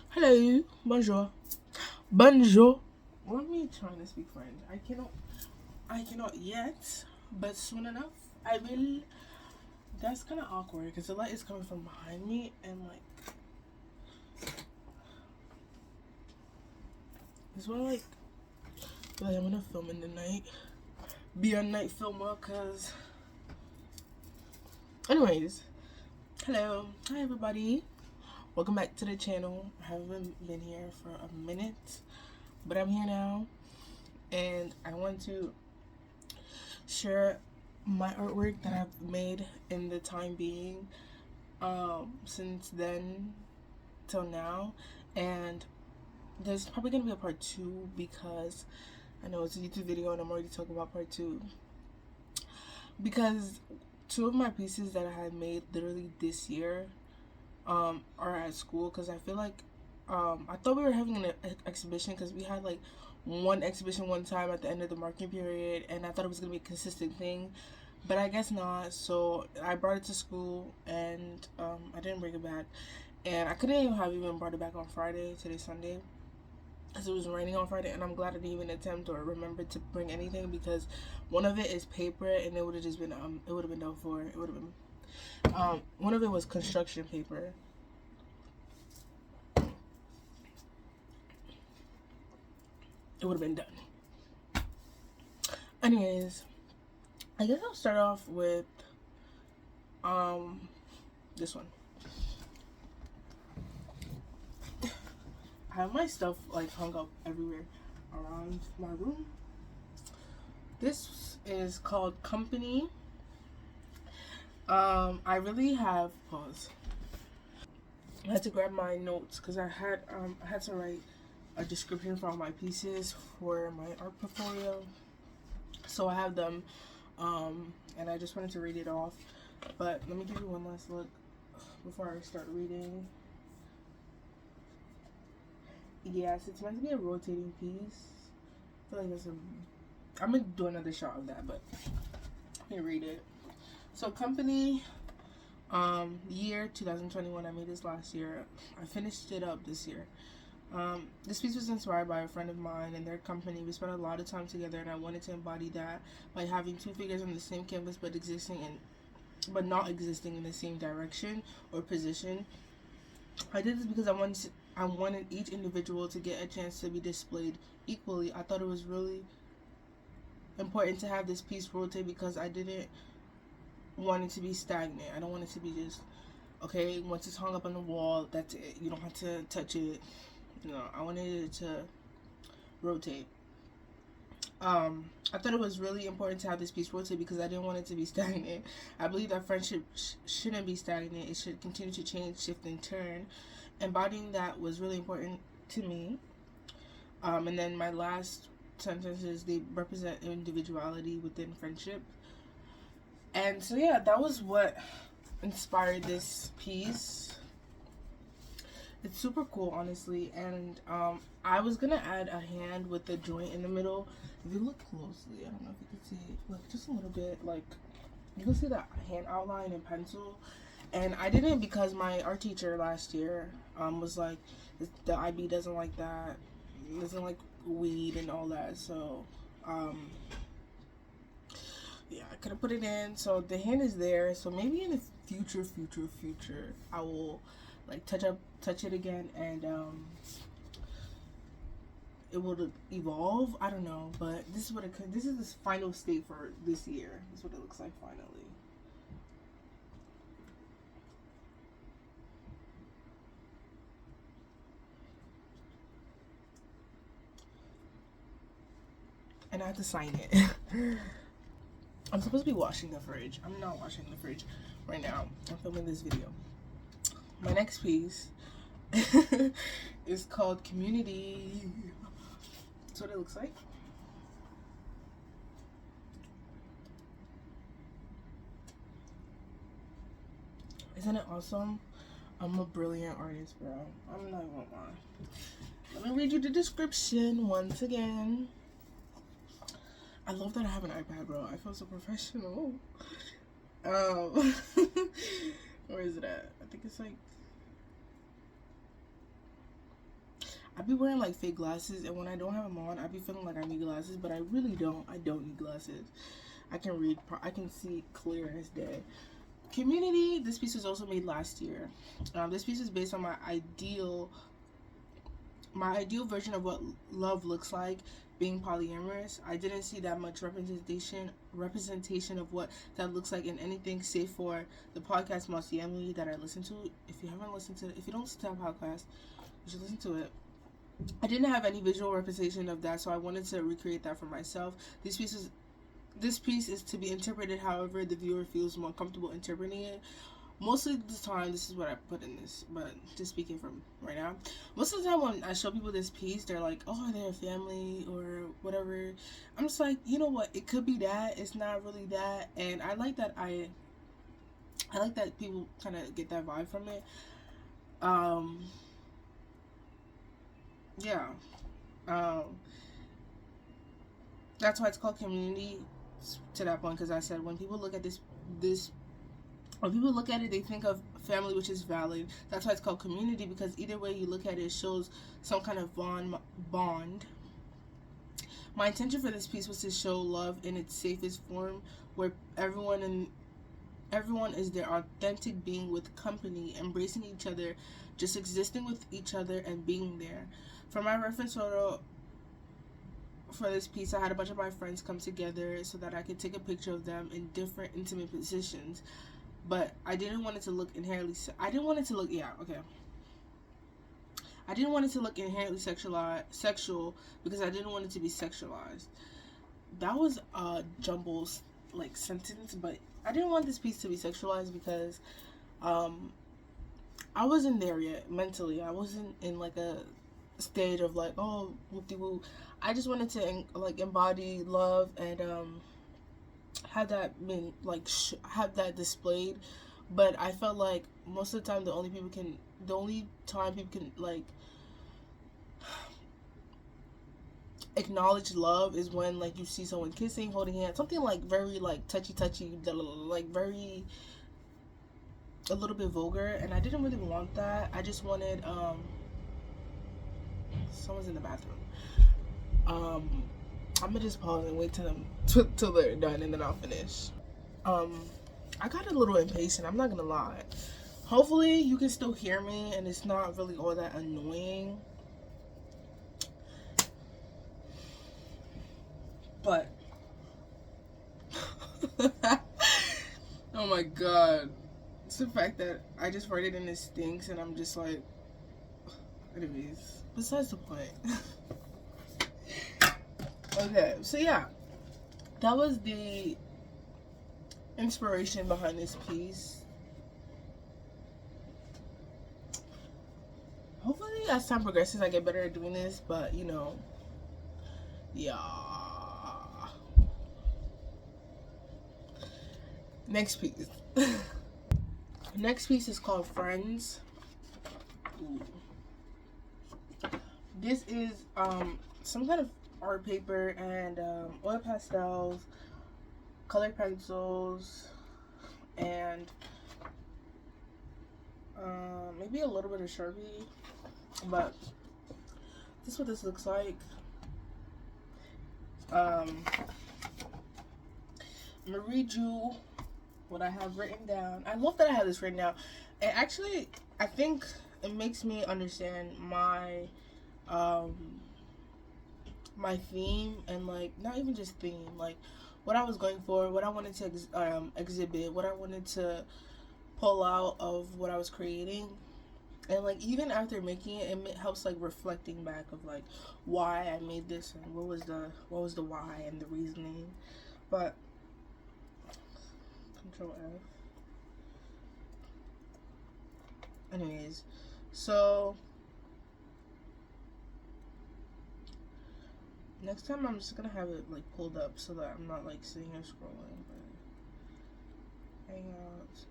Hello, bonjour, bonjour. Let me trying to speak French. I cannot yet, but soon enough I will. That's kind of awkward because the light is coming from behind me, and like, it's what like I'm gonna film in the night, be a night filmer, cause. Anyways, hello, hi everybody. Welcome back to the channel. I haven't been here for a minute, but I'm here now, and I want to share my artwork that I've made in the time being, since then till now. And there's probably gonna be a part 2 because I know it's a YouTube video and I'm already talking about part 2, because 2 of my pieces that I had made literally this year are at school, because I feel like I thought we were having an exhibition, because we had like one exhibition one time at the end of the marking period, and I thought it was gonna be a consistent thing, but I guess not. So I brought it to school, and I didn't bring it back, and I couldn't even brought it back on Friday. Today's Sunday, because it was raining on Friday, and I'm glad I didn't even attempt or remember to bring anything, because one of it is paper, and it would have just been it would have been done for. It would have been one of it was construction paper. It would have been done. Anyways, I guess I'll start off with this one. I have my stuff like hung up everywhere around my room. This is called Company. I really have pause. I had to grab my notes because I had to write a description for all my pieces for my art portfolio. So I have them, and I just wanted to read it off. But let me give you one last look before I start reading. Yes, it's meant to be a rotating piece. I feel like there's I'm gonna do another shot of that, but let me read it. So Company, year 2021. I made this last year. I finished it up this year. This piece was inspired by a friend of mine and their company. We spent a lot of time together, and I wanted to embody that by having 2 figures on the same canvas, but not existing in the same direction or position. I did this because I wanted each individual to get a chance to be displayed equally. I thought it was really important to have this piece rotate because I didn't want it to be stagnant. I don't want it to be just, okay, once it's hung up on the wall, that's it. You don't have to touch it. No, I wanted it to rotate. I thought it was really important to have this piece rotate because I didn't want it to be stagnant. I believe that friendship shouldn't be stagnant. It should continue to change, shift, and turn. Embodying that was really important to me. And then my last sentences, they represent individuality within friendship. And so yeah, that was what inspired this piece. It's super cool, honestly, and I was gonna add a hand with the joint in the middle. If you look closely, I don't know if you can see, like, just a little bit, like, you can see that hand outline in pencil, and I didn't because my art teacher last year was like, the IB doesn't like that, doesn't like weed and all that, so yeah, I could have put it in. So the hand is there, so maybe in the future I will like touch it again, and it will evolve. I don't know, but this is what it could. This is the final state for this year. This is what it looks like finally. And I have to sign it. I'm supposed to be washing the fridge. I'm not washing the fridge right now. I'm filming this video. My next piece is called Community. That's what it looks like. Isn't it awesome? I'm a brilliant artist, bro. I'm not gonna lie. Let me read you the description once again. I love that I have an iPad, bro. I feel so professional. Where is it at? think it's like, I be wearing like fake glasses, and when I don't have them on, I be feeling like I need glasses, but I really don't. I don't need glasses. I can read, I can see clear as day. Community, this piece was also made last year. This piece is based on my ideal version of what love looks like being polyamorous. I didn't see that much representation of what that looks like in anything save for the podcast Multi-Emily that I listen to. If you don't listen to our podcast, you should listen to it. I didn't have any visual representation of that, so I wanted to recreate that for myself. This piece is to be interpreted however the viewer feels more comfortable interpreting it. Most of the time, this is what I put in this, but just speaking from right now, most of the time when I show people this piece, they're like, oh, they're a family or whatever. I'm just like, you know what, it could be that, it's not really that. And I like that people kind of get that vibe from it. Yeah. That's why it's called community, to that point, because I said when people look at when people look at it, they think of family, which is valid. That's why it's called community, because either way you look at it, it shows some kind of bond. My intention for this piece was to show love in its safest form, where everyone is their authentic being with company, embracing each other, just existing with each other and being there. For my reference photo for this piece, I had a bunch of my friends come together so that I could take a picture of them in different intimate positions. But I didn't want it to look inherently sexual because I didn't want it to be sexualized. That was a jumbled like sentence, but I didn't want this piece to be sexualized because I wasn't there yet mentally. I wasn't in like a stage of like, oh, whoop-de-woo. I just wanted to like embody love and have that been like have that displayed. But I felt like most of the time the only time people can like acknowledge love is when like you see someone kissing, holding hands, something like very like touchy, like very a little bit vulgar, and I didn't really want that. I just wanted someone's in the bathroom. I'm gonna just pause and wait till they're done, and then I'll finish. I got a little impatient, I'm not gonna lie. Hopefully you can still hear me and it's not really all that annoying. But oh my god, it's the fact that I just farted and it stinks, and I'm just like, anyways, besides the point. Okay, so yeah, that was the inspiration behind this piece. Hopefully as time progresses I get better at doing this, but you know, yeah. Next piece. Next piece is called Friends. Ooh. This is some kind of art paper and oil pastels, colored pencils, and maybe a little bit of Sharpie. But this is what this looks like. I'm gonna read you what I have written down. I love that I have this written down. And actually, I think it makes me understand my my theme, and like not even just theme, like what I was going for, what I wanted to exhibit, what I wanted to pull out of what I was creating. And like even after making it, it helps like reflecting back of like why I made this and what was the why and the reasoning. But Control F. Anyways, so next time I'm just gonna have it like pulled up so that I'm not like sitting here scrolling. But Hangouts.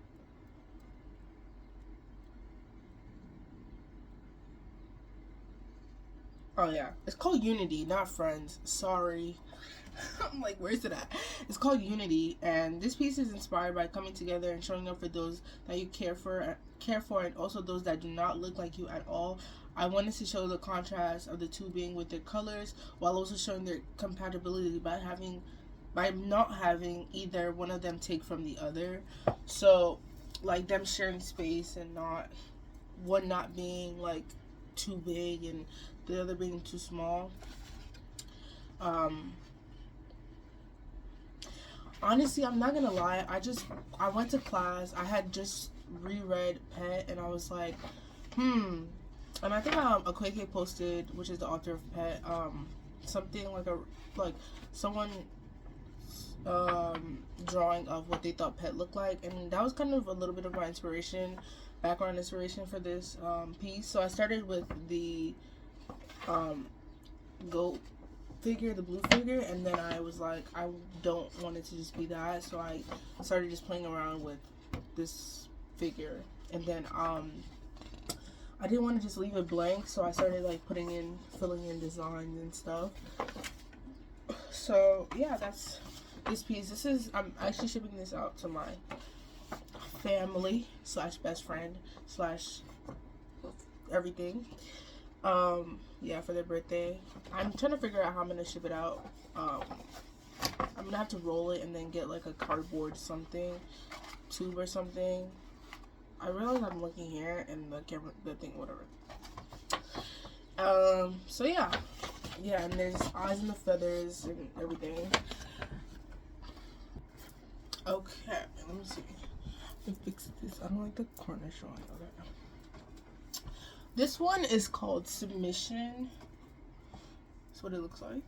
Oh yeah, it's called Unity, not Friends. Sorry. I'm like, where's it at? It's called Unity, and this piece is inspired by coming together and showing up for those that you care for care for, and also those that do not look like you at all. I wanted to show the contrast of the two being with their colors, while also showing their compatibility by not having either one of them take from the other. So like them sharing space and one not being like too big and the other being too small. Honestly, I'm not gonna lie, I went to class, I had just reread Pet, and I was like, and I think Akweke posted, which is the author of Pet, something like someone drawing of what they thought Pet looked like, and that was kind of a little bit of my background inspiration for this piece. So I started with the goat figure, the blue figure, and then I was like, I don't want it to just be that, so I started just playing around with this figure, and then I didn't want to just leave it blank, so I started like filling in designs and stuff. So yeah, that's this piece. I'm actually shipping this out to my family / best friend / everything. Yeah, for their birthday. I'm trying to figure out how I'm gonna ship it out. I'm gonna have to roll it and then get like a cardboard tube or something. I realize I'm looking here and the camera, the thing, whatever. So yeah, and there's eyes and the feathers and everything. Okay, let me see. Let me fix this. I don't like the corner showing. Okay. This one is called Submission. That's what it looks like.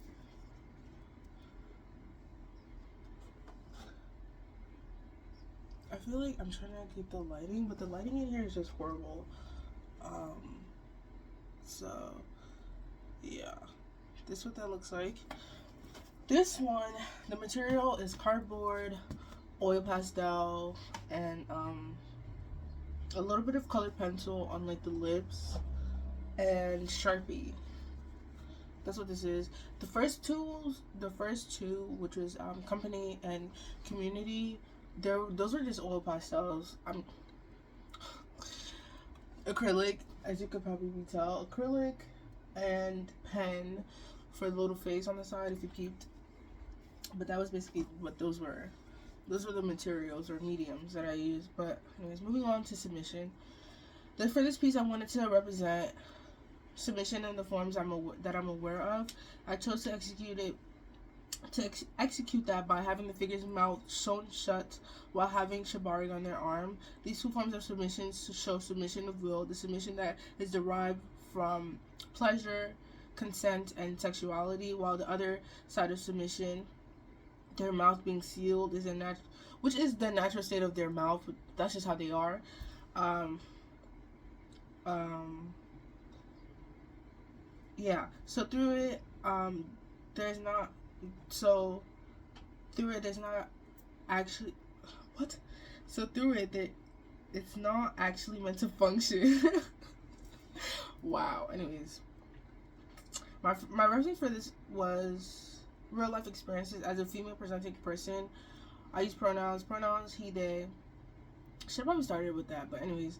I feel like I'm trying to keep the lighting, but the lighting in here is just horrible. So yeah, this is what that looks like. This one, the material is cardboard, oil pastel, and a little bit of colored pencil on like the lips, and Sharpie. That's what this is. The first two, which was Company and Community, those were just oil pastels. Acrylic, as you could probably tell, acrylic and pen for the little face on the side if you peeped. But that was basically what those were. Those were the materials or mediums that I used. But anyways, moving on to submission. Then for this piece, I wanted to represent submission in the forms that I'm aware of. I chose to execute that by having the figure's mouth sewn shut while having shibari on their arm. These two forms of submission show submission of will, the submission that is derived from pleasure, consent, and sexuality, while the other side of submission, their mouth being sealed, which is the natural state of their mouth. That's just how they are. Yeah. So through it, there's not actually what. So through it, it's not actually meant to function. Wow. Anyways, my reference for this was real life experiences as a female presenting person. I use pronouns, he, they. Should probably started with that, but anyways.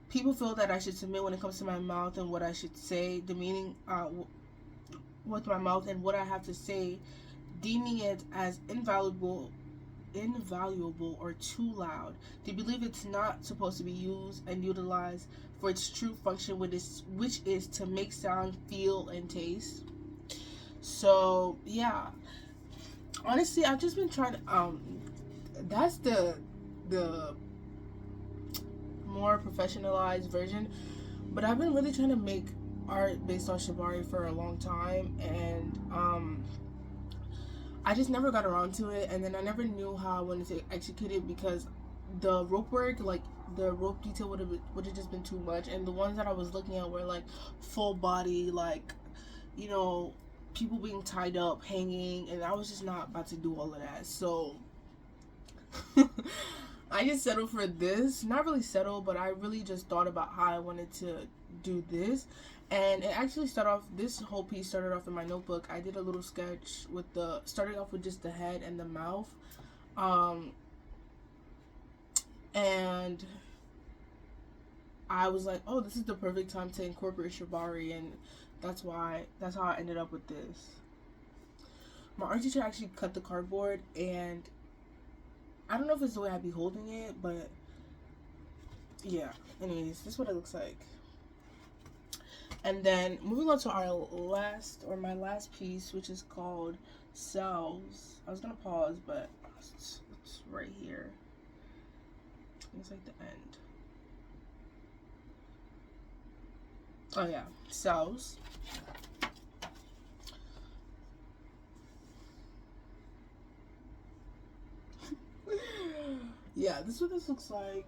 People feel that I should submit when it comes to my mouth and what I should say, the meaning with my mouth and what I have to say, deeming it as invaluable or too loud. They believe it's not supposed to be used and utilized for its true function, which is to make sound, feel, and taste. So yeah, honestly, I've just been trying to that's the more professionalized version, but I've been really trying to make art based on shibari for a long time, and I just never got around to it, and then I never knew how I wanted to execute it because the rope work, like the rope detail would have just been too much, and the ones that I was looking at were like full body, like, you know, people being tied up, hanging, and I was just not about to do all of that. So I just settled for this. Not really settled, but I really just thought about how I wanted to do this. And it actually this whole piece started off in my notebook. I did a little sketch starting off with just the head and the mouth. And I was like, oh, this is the perfect time to incorporate shibari, and that's how I ended up with this. My art teacher actually cut the cardboard, and I don't know if it's the way I'd be holding it, but yeah. Anyways, this is what it looks like. And then moving on to my last piece, which is called Selves. I was gonna pause, but it's right here. It's like the end. Oh yeah, Selves. Yeah, this is what this looks like.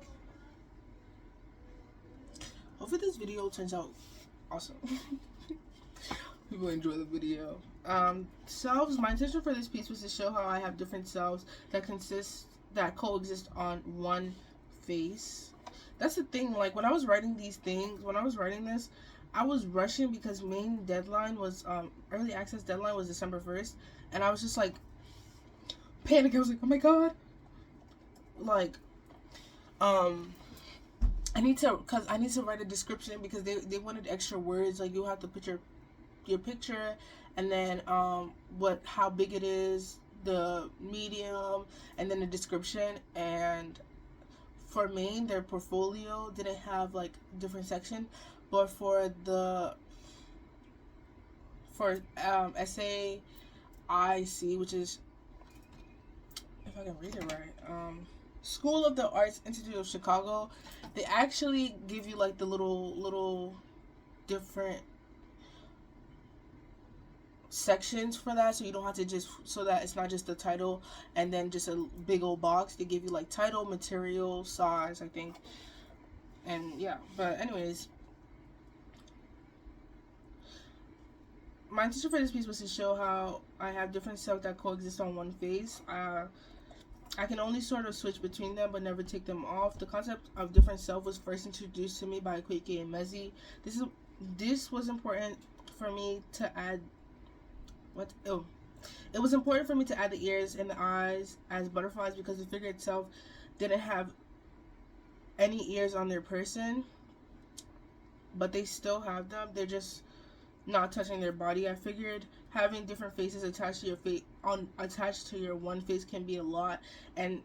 Hopefully this video turns out awesome. People enjoy the video. Selves. My intention for this piece was to show how I have different selves that coexist on one face. That's the thing. Like when I was writing this, I was rushing because main deadline was early access deadline was December 1st, and I was just like panic. I was like, oh my god. Like I need to write a description because they wanted extra words. Like you have to put your picture, and then how big it is, the medium, and then the description. And for main, their portfolio didn't have like different section, but for SAIC, which is, if I can read it right, School of the Arts Institute of Chicago, they actually give you like the little different sections for that, so you don't have to so that it's not just the title and then just a big old box. They give you like title, material, size, I think, and yeah. But anyways, my intention for this piece was to show how I have different selves that coexist on one face. I can only sort of switch between them but never take them off. The concept of different self was first introduced to me by Kweke and Mezi. This was important for me to add it was important for me to add the ears and the eyes as butterflies because the figure itself didn't have any ears on their person, but they still have them. They're just not touching their body. I figured having different faces attached to your attached to your one face can be a lot, and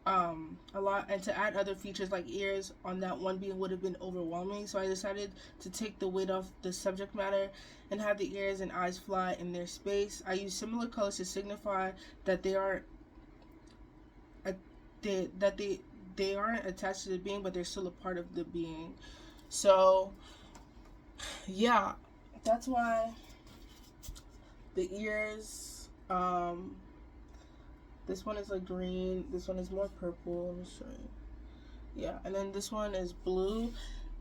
to add other features like ears on that one being would have been overwhelming. So I decided to take the weight off the subject matter and have the ears and eyes fly in their space. I use similar colors to signify that they aren't attached to the being, but they're still a part of the being. So yeah, that's why the ears, this one is like green, this one is more purple. Let me show you. Yeah, and then this one is blue.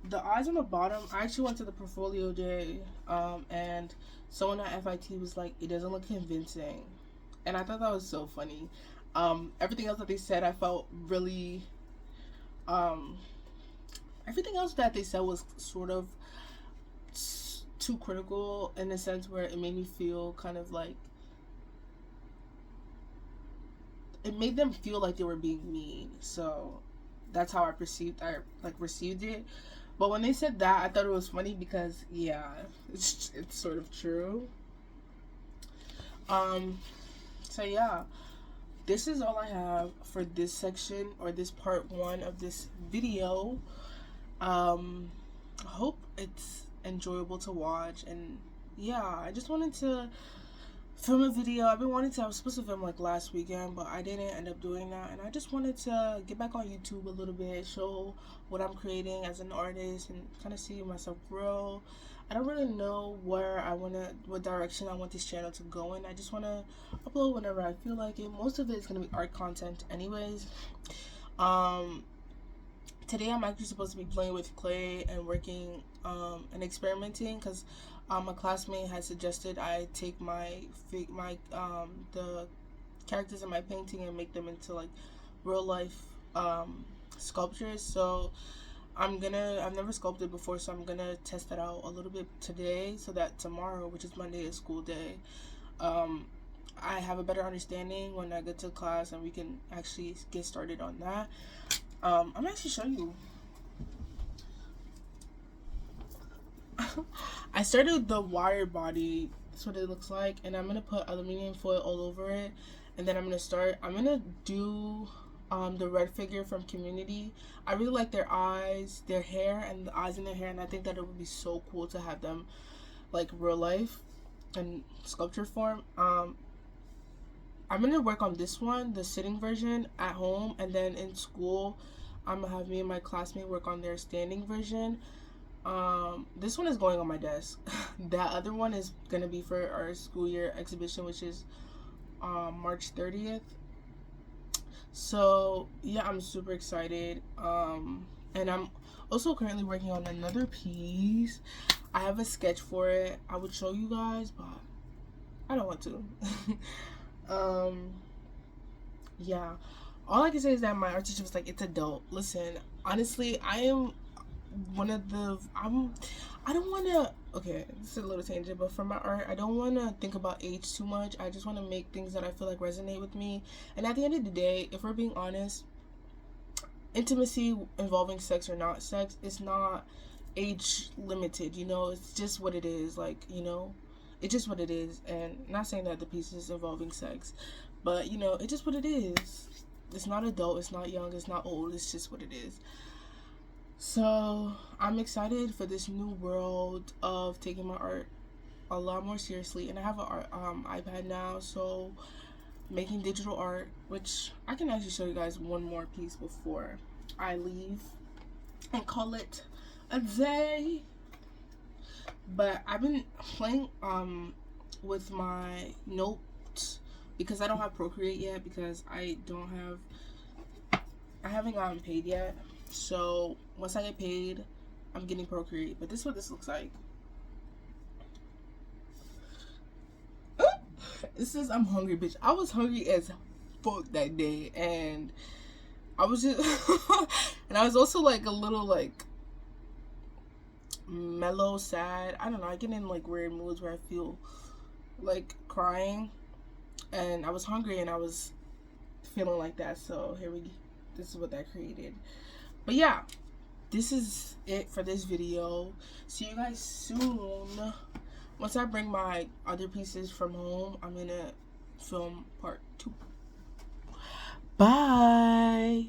The eyes on the bottom, I actually went to the portfolio day, and someone at FIT was like, it doesn't look convincing, and I thought that was so funny. Everything else that they said, I felt really, everything else that they said was sort of too critical in a sense where it made me feel kind of like, it made them feel like they were being mean. So that's how I received it. But when they said that, I thought it was funny because yeah, it's sort of true. So yeah, this is all I have for this section, or this part 1 of this video. I hope it's enjoyable to watch, and yeah, I just wanted to film a video. I was supposed to film like last weekend, but I didn't end up doing that, and I just wanted to get back on YouTube a little bit, show what I'm creating as an artist, and kind of see myself grow. I don't really know what direction I want this channel to go in. I just want to upload whenever I feel like it. Most of it is going to be art content anyways. Today I'm actually supposed to be playing with clay and working and experimenting, because a classmate had suggested I take the characters in my painting and make them into like real life sculptures. So I've never sculpted before, so I'm gonna test that out a little bit today, so that tomorrow, which is Monday, is school day, I have a better understanding when I get to class and we can actually get started on that. I'm actually showing you. I started the wire body. That's what it looks like, and I'm gonna put aluminum foil all over it, and then I'm gonna do the red figure from Community. I really like their eyes, their hair, and the eyes in their hair, and I think that it would be so cool to have them like real life and sculpture form. I'm gonna work on this one, the sitting version, at home, and then in school I'm gonna have me and my classmate work on their standing version. This one is going on my desk. That other one is gonna be for our school year exhibition, which is March 30th. So yeah, I'm super excited. And I'm also currently working on another piece. I have a sketch for it. I would show you guys, but I don't want to. Yeah, all I can say is that my art teacher was like, it's adult. Listen, honestly, I am one of the I don't want to, okay, this is a little tangent, but for my art, I don't want to think about age too much. I just want to make things that I feel like resonate with me. And at the end of the day, if we're being honest, intimacy involving sex or not sex is not age limited, you know. It's just what it is, like, you know, it's just what it is. And not saying that the piece is involving sex, but you know, it's just what it is. It's not adult, it's not young, it's not old, it's just what it is. So I'm excited for this new world of taking my art a lot more seriously. And I have an iPad now, so making digital art, which I can actually show you guys one more piece before I leave and call it a day. But I've been playing with my notes because I don't have Procreate yet, because I haven't gotten paid yet. So once I get paid, I'm getting Procreate. But this is what this looks like. It says I'm hungry, bitch. I was hungry as fuck that day, and I was just and I was also like a little like mellow, sad. I don't know, I get in like weird moods where I feel like crying, and I was hungry and I was feeling like that. So this is what that created. But yeah, this is it for this video. See you guys soon. Once I bring my other pieces from home, I'm gonna film part 2. Bye.